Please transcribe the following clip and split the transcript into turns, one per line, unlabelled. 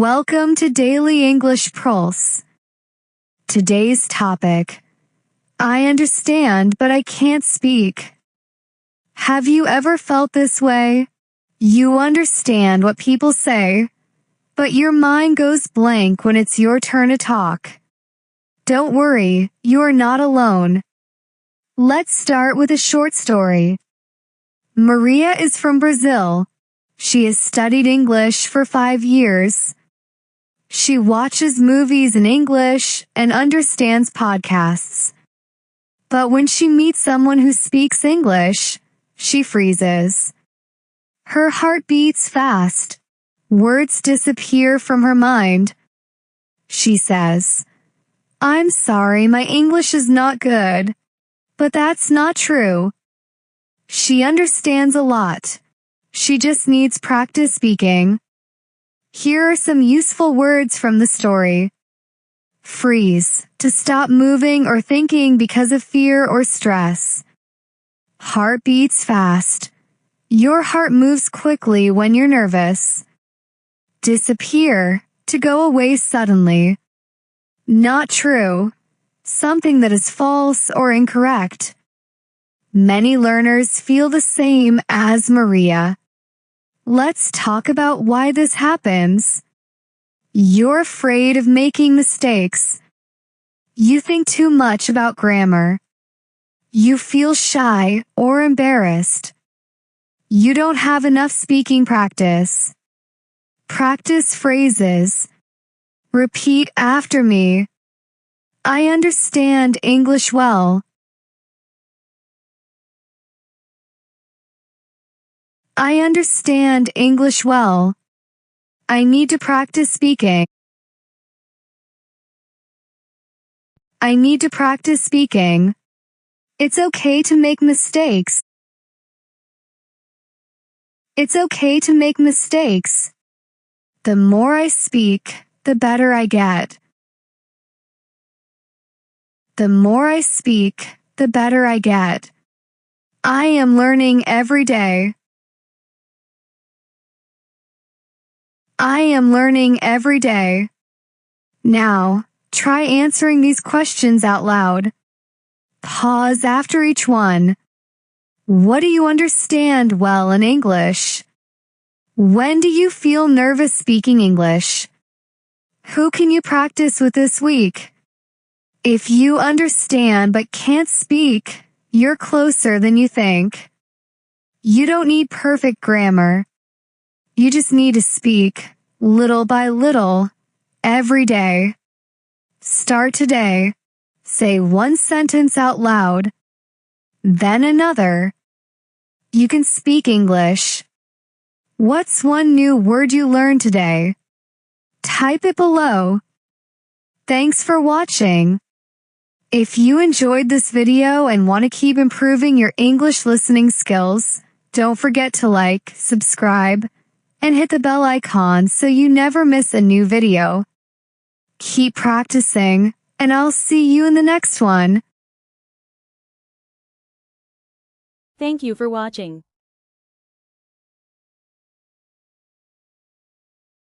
Welcome to Daily English Pulse. Today's topic: I understand, but I can't speak. Have you ever felt this way? You understand what people say, but your mind goes blank when it's your turn to talk. Don't worry, you're not alone. Let's start with a short story. Maria is from Brazil. She has studied English for 5 years. She watches movies in English and understands podcasts. But when she meets someone who speaks English, she freezes. Her heart beats fast. Words disappear from her mind. She says, "I'm sorry, my English is not good." But that's not true. She understands a lot. She just needs practice speaking. Here are some useful words from the story. Freeze, to stop moving or thinking because of fear or stress. Heart beats fast. Your heart moves quickly when you're nervous. Disappear, to go away suddenly. Not true, something that is false or incorrect. Many learners feel the same as Maria. Let's talk about why this happens. You're afraid of making mistakes. You think too much about grammar. You feel shy or embarrassed. You don't have enough speaking practice. Practice phrases. Repeat after me. I understand English well. I understand English well. I need to practice speaking. I need to practice speaking. It's okay to make mistakes. It's okay to make mistakes. The more I speak, the better I get. The more I speak, the better I get. I am learning every day. I am learning every day. Now, try answering these questions out loud. Pause after each one. What do you understand well in English? When do you feel nervous speaking English? Who can you practice with this week? If you understand but can't speak, you're closer than you think. You don't need perfect grammar. You just need to speak, little by little, every day. Start today. Say one sentence out loud, then another. You can speak English. What's one new word you learned today? Type it below. Thanks for watching. If you enjoyed this video and want to keep improving your English listening skills, don't forget to like, subscribe, and hit the bell icon so you never miss a new video. Keep practicing, and I'll see you in the next one.
Thank you for watching.